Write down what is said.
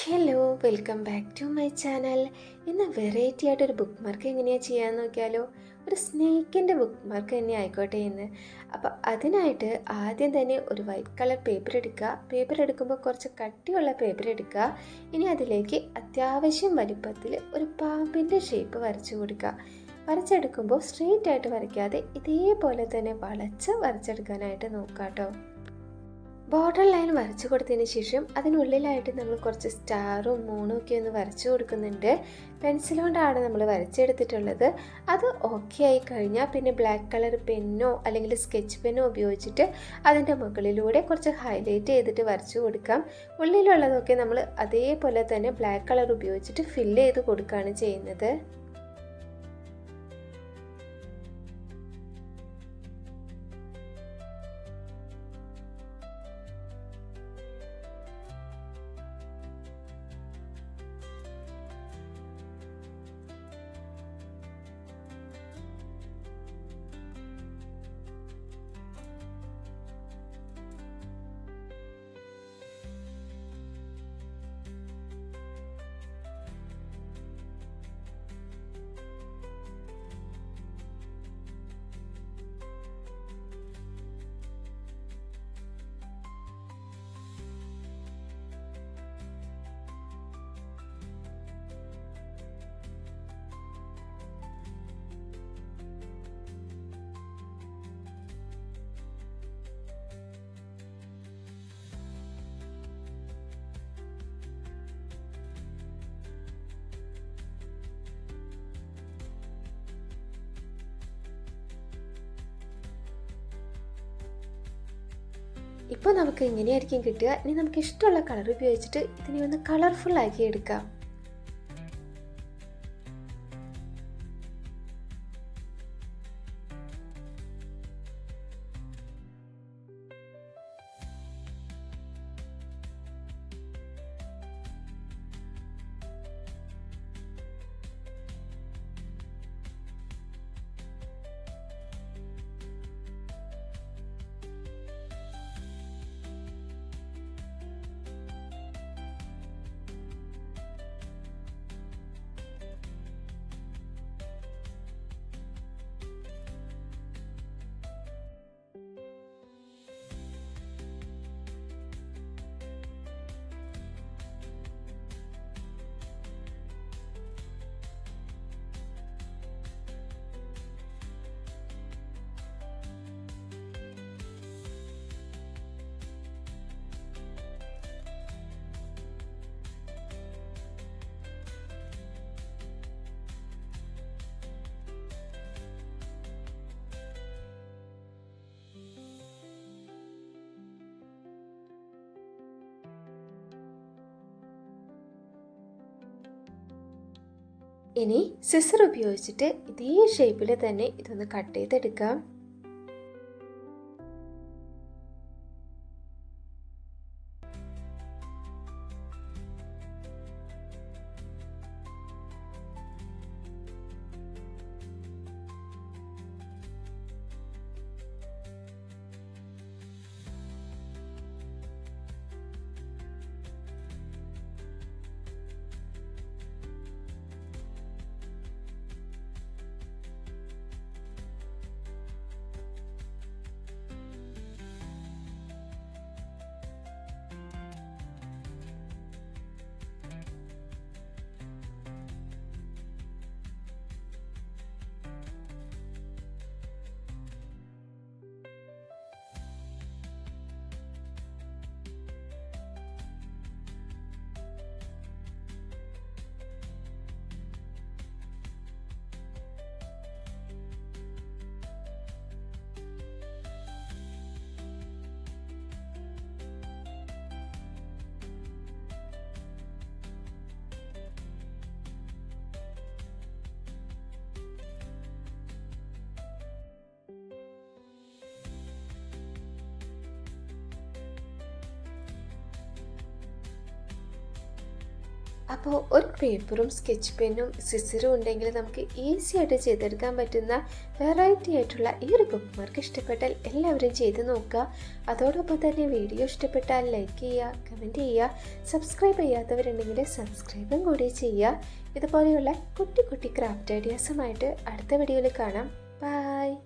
Hello welcome back to my channel. ഇന്ന് variety ആയിട്ടൊരു bookmark എങ്ങനെയാണ് ചെയ്യാമെന്ന് നോക്കിയാലോ. ഒരു സ്നേക്കിൻ്റെ ബുക്ക് മാർക്ക് തന്നെ ആയിക്കോട്ടെ ഇന്ന്. അപ്പോൾ അതിനായിട്ട് ആദ്യം തന്നെ ഒരു വൈറ്റ് കളർ പേപ്പർ എടുക്കുക. പേപ്പർ എടുക്കുമ്പോൾ കുറച്ച് കട്ടിയുള്ള പേപ്പർ എടുക്കുക. ഇനി അതിലേക്ക് അത്യാവശ്യം വലുപ്പത്തിൽ ഒരു പാമ്പിൻ്റെ ഷേപ്പ് വരച്ചു കൊടുക്കുക. വരച്ചെടുക്കുമ്പോൾ സ്ട്രെയിറ്റ് ആയിട്ട് വരയ്ക്കാതെ ഇതേപോലെ തന്നെ വളച്ച് വരച്ചെടുക്കാനായിട്ട് നോക്കുക കേട്ടോ. ബോർഡർ ലൈൻ വരച്ചു കൊടുത്തതിന് ശേഷം അതിനുള്ളിലായിട്ട് നമ്മൾ കുറച്ച് സ്റ്റാറും മൂണും ഒക്കെ ഒന്ന് വരച്ചു കൊടുക്കുന്നുണ്ട്. പെൻസിൽ കൊണ്ടാണ് നമ്മൾ വരച്ചെടുത്തിട്ടുള്ളത്. അത് ഓക്കെ ആയി കഴിഞ്ഞാൽ പിന്നെ ബ്ലാക്ക് കളർ പെന്നോ അല്ലെങ്കിൽ സ്കെച്ച് പെന്നോ ഉപയോഗിച്ചിട്ട് അതിൻ്റെ മുകളിലൂടെ കുറച്ച് ഹൈലൈറ്റ് ചെയ്തിട്ട് വരച്ചു കൊടുക്കാം. ഉള്ളിലുള്ളതൊക്കെ നമ്മൾ അതേപോലെ തന്നെ ബ്ലാക്ക് കളർ ഉപയോഗിച്ചിട്ട് ഫില്ല് ചെയ്ത് കൊടുക്കുകയാണ് ചെയ്യുന്നത്. ഇപ്പോൾ നമുക്ക് ഇങ്ങനെയായിരിക്കും കിട്ടുക. ഇനി നമുക്ക് ഇഷ്ടമുള്ള കളർ ഉപയോഗിച്ചിട്ട് ഇതിനെ ഒന്ന് കളർഫുൾ ആക്കി എടുക്കാം. ഇനി സിസർ ഉപയോഗിച്ചിട്ട് ഇതേ ഷേപ്പിൽ തന്നെ ഇതൊന്ന് കട്ട് ചെയ്തെടുക്കാം. അപ്പോൾ ഒരു പേപ്പറും സ്കെച്ച് പെന്നും സിസറും ഉണ്ടെങ്കിൽ നമുക്ക് ഈസി ആയിട്ട് ചെയ്തെടുക്കാൻ പറ്റുന്ന വെറൈറ്റി ആയിട്ടുള്ള ഈ ഒരു ബുക്ക് മാർക്ക് ഇഷ്ടപ്പെട്ടാൽ എല്ലാവരും ചെയ്ത് നോക്കുക. അതോടൊപ്പം തന്നെ വീഡിയോ ഇഷ്ടപ്പെട്ടാൽ ലൈക്ക് ചെയ്യുക, കമൻറ്റ് ചെയ്യുക, സബ്സ്ക്രൈബ് ചെയ്യാത്തവരുണ്ടെങ്കിൽ സബ്സ്ക്രൈബും കൂടി ചെയ്യുക. ഇതുപോലെയുള്ള കുട്ടി കുട്ടി ക്രാഫ്റ്റ് ഐഡിയാസുമായിട്ട് അടുത്ത വീഡിയോയിൽ കാണാം. ബൈ.